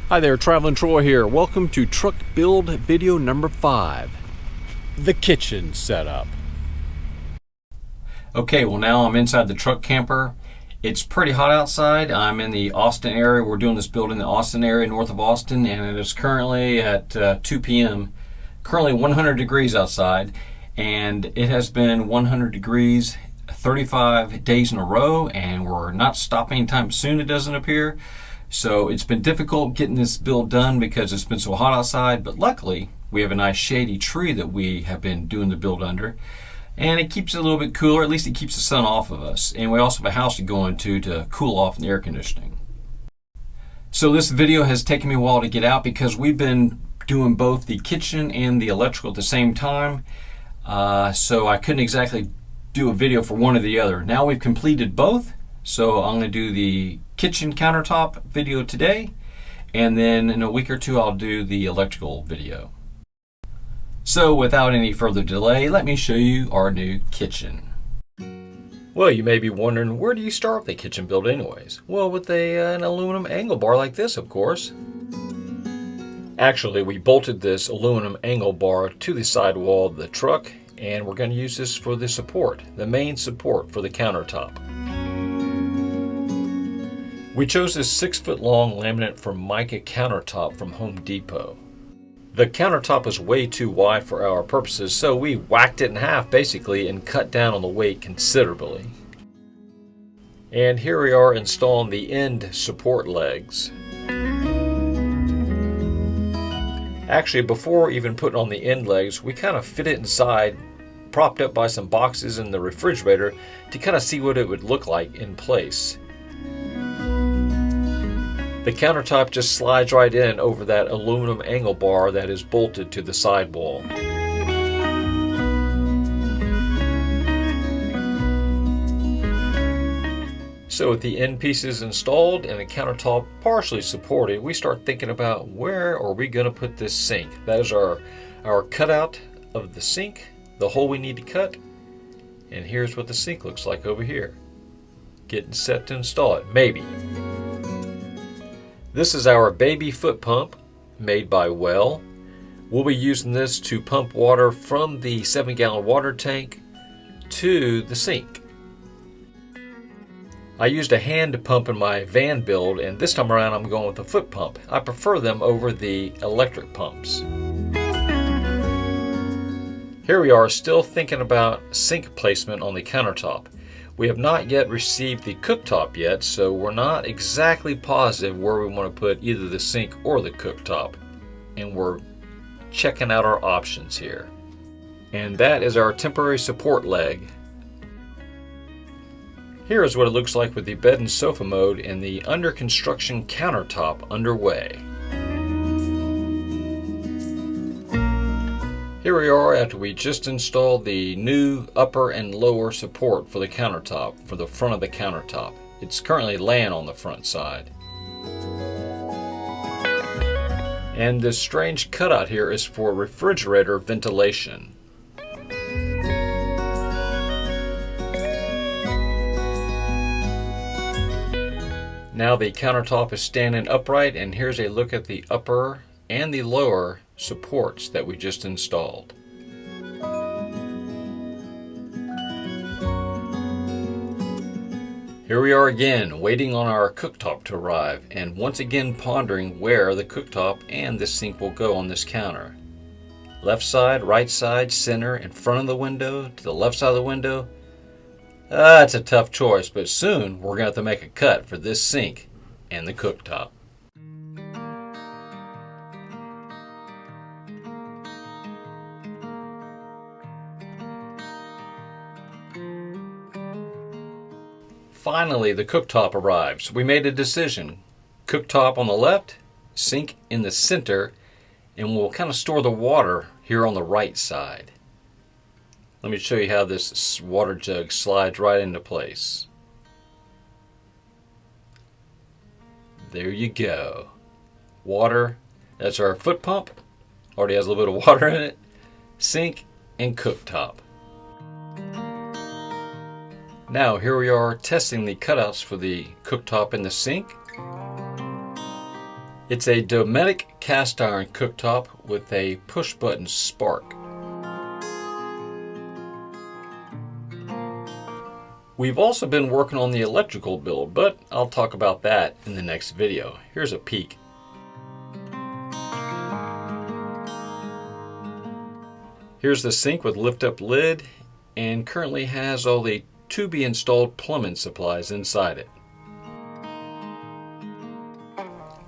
Hi there, Traveling Troy here. Welcome to truck build video number 5, the kitchen setup. Okay, well now I'm inside the truck camper. It's pretty hot outside. I'm in the Austin area. We're doing this build in the Austin area, north of Austin, and it is currently at 2 p.m. Currently 100 degrees outside, and it has been 100 degrees 35 days in a row, and we're not stopping anytime soon, it doesn't appear. So it's been difficult getting this build done because it's been so hot outside, but luckily we have a nice shady tree that we have been doing the build under, and it keeps it a little bit cooler. At least it keeps the sun off of us, and we also have a house to go into to cool off the air conditioning. So this video has taken me a while to get out because we've been doing both the kitchen and the electrical at the same time, so I couldn't exactly do a video for one or the other. Now we've completed both, so I'm going to do the kitchen countertop video today, and then in a week or two I'll do the electrical video. So without any further delay, let me show you our new kitchen. Well, you may be wondering, where do you start the kitchen build anyways? Well, with an aluminum angle bar like this, of course. Actually, we bolted this aluminum angle bar to the sidewall of the truck, and we're going to use this for the support, the main support for the countertop. We chose this 6-foot long Laminate Formica countertop from Home Depot. The countertop was way too wide for our purposes, so we whacked it in half basically and cut down on the weight considerably. And here we are installing the end support legs. Actually, before even putting on the end legs, we kind of fit it inside, propped up by some boxes in the refrigerator to kind of see what it would look like in place. The countertop just slides right in over that aluminum angle bar that is bolted to the sidewall. So with the end pieces installed and the countertop partially supported, we start thinking about where are we going to put this sink. That is our cutout of the sink, the hole we need to cut. And here's what the sink looks like over here. Getting set to install it, maybe. This is our baby foot pump made by Well. We'll be using this to pump water from the 7-gallon water tank to the sink. I used a hand pump in my van build, and this time around I'm going with the foot pump. I prefer them over the electric pumps. Here we are still thinking about sink placement on the countertop. We have not yet received the cooktop yet, so we're not exactly positive where we want to put either the sink or the cooktop. And we're checking out our options here. And that is our temporary support leg. Here is what it looks like with the bed and sofa mode and the under construction countertop underway. Here we are after we just installed the new upper and lower support for the countertop, for the front of the countertop. It's currently laying on the front side. And this strange cutout here is for refrigerator ventilation. Now the countertop is standing upright, and here's a look at the upper and the lower supports that we just installed. Here we are again, waiting on our cooktop to arrive, and once again pondering where the cooktop and the sink will go on this counter. Left side, right side, center, in front of the window, to the left side of the window. It's a tough choice, but soon we're going to have to make a cut for this sink and the cooktop. Finally, the cooktop arrives. We made a decision. Cooktop on the left, sink in the center, and we'll kind of store the water here on the right side. Let me show you how this water jug slides right into place. There you go. Water, that's our foot pump. Already has a little bit of water in it. Sink and cooktop. Now here we are testing the cutouts for the cooktop and the sink. It's a Dometic cast iron cooktop with a push button spark. We've also been working on the electrical build, but I'll talk about that in the next video. Here's a peek. Here's the sink with lift-up lid, and currently has all the to-be-installed plumbing supplies inside it.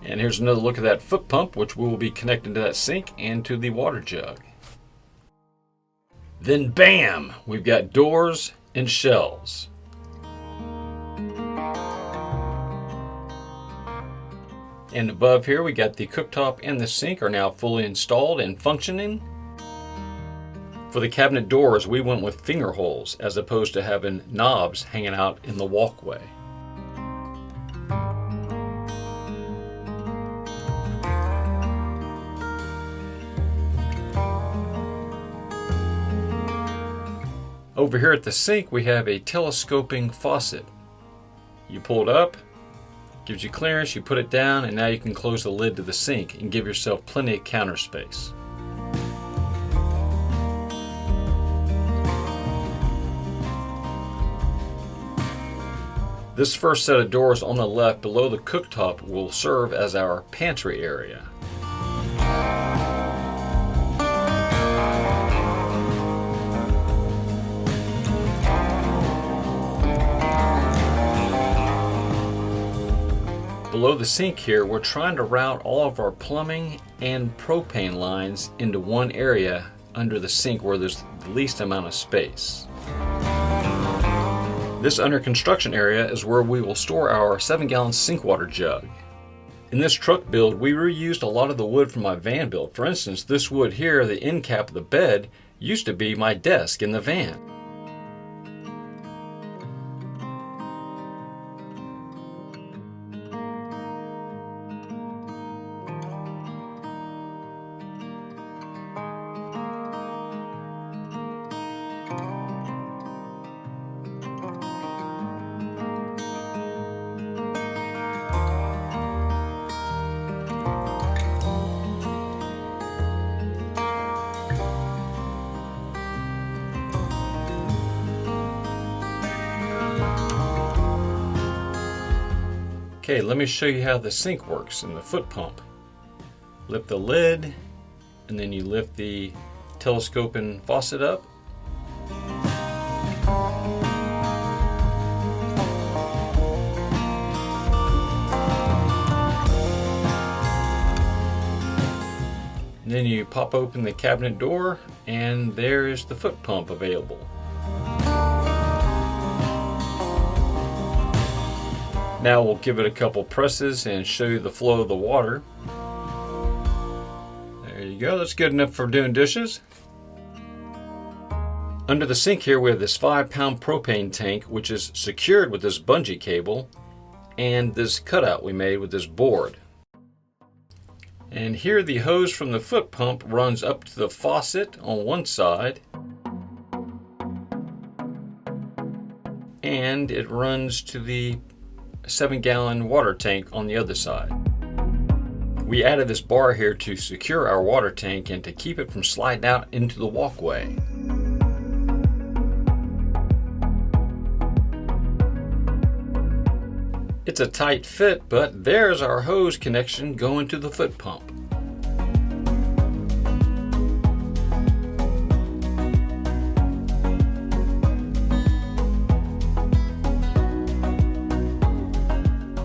And here's another look at that foot pump, which we will be connecting to that sink and to the water jug. Then bam! We've got doors and shelves. And above here we got the cooktop and the sink are now fully installed and functioning. For the cabinet doors, we went with finger holes as opposed to having knobs hanging out in the walkway. Over here at the sink, we have a telescoping faucet. You pull it up, gives you clearance, you put it down, and now you can close the lid to the sink and give yourself plenty of counter space. This first set of doors on the left below the cooktop will serve as our pantry area. Below the sink here, we're trying to route all of our plumbing and propane lines into one area under the sink where there's the least amount of space. This under construction area is where we will store our 7-gallon sink water jug. In this truck build, we reused a lot of the wood from my van build. For instance, this wood here, the end cap of the bed, used to be my desk in the van. Okay, let me show you how the sink works in the foot pump. Lift the lid, and then you lift the telescoping faucet up. And then you pop open the cabinet door, and there's the foot pump available. Now we'll give it a couple presses and show you the flow of the water. There you go, that's good enough for doing dishes. Under the sink here we have this 5-pound propane tank, which is secured with this bungee cable and this cutout we made with this board. And here the hose from the foot pump runs up to the faucet on one side, and it runs to the 7-gallon water tank on the other side. We added this bar here to secure our water tank and to keep it from sliding out into the walkway. It's a tight fit, but there's our hose connection going to the foot pump.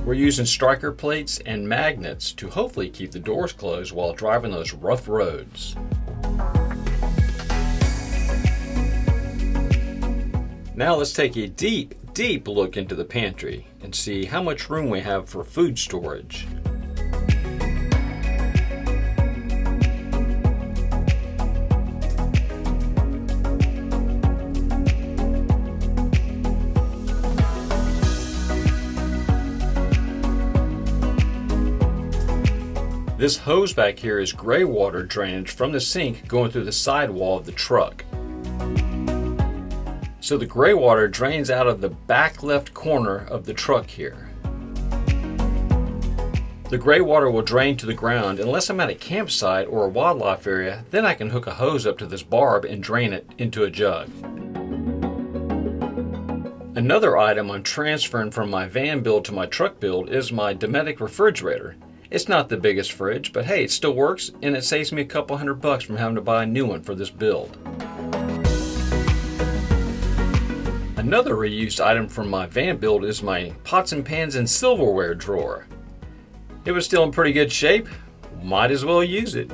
We're using striker plates and magnets to hopefully keep the doors closed while driving those rough roads. Now let's take a deep look into the pantry and see how much room we have for food storage. This hose back here is gray water drainage from the sink going through the sidewall of the truck. So the gray water drains out of the back left corner of the truck here. The gray water will drain to the ground unless I'm at a campsite or a wildlife area. Then I can hook a hose up to this barb and drain it into a jug. Another item I'm transferring from my van build to my truck build is my Dometic Refrigerator. It's not the biggest fridge, but hey, it still works and it saves me a couple $100 from having to buy a new one for this build. Another reused item from my van build is my pots and pans and silverware drawer. It was still in pretty good shape, might as well use it.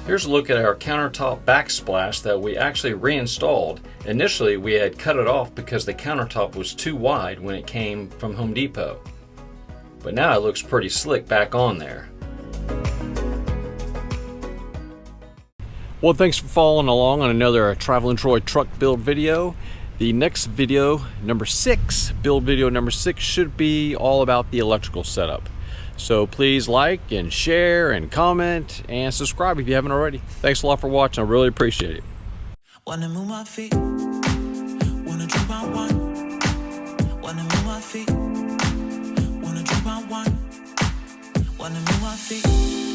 Here's a look at our Countertop Backsplash that we actually reinstalled. Initially we had cut it off because the countertop was too wide when it came from Home Depot. But now it looks pretty slick back on there. Well, thanks for following along on another Travel and Troy truck build video. The next video, number 6, build video number 6, should be all about the electrical setup. So please like and share and comment and subscribe if you haven't already. Thanks a lot for watching. I really appreciate it. Wanna move my feet, wanna drink my wine. Wanna move my feet, wanna drink my wine. Wanna move my feet.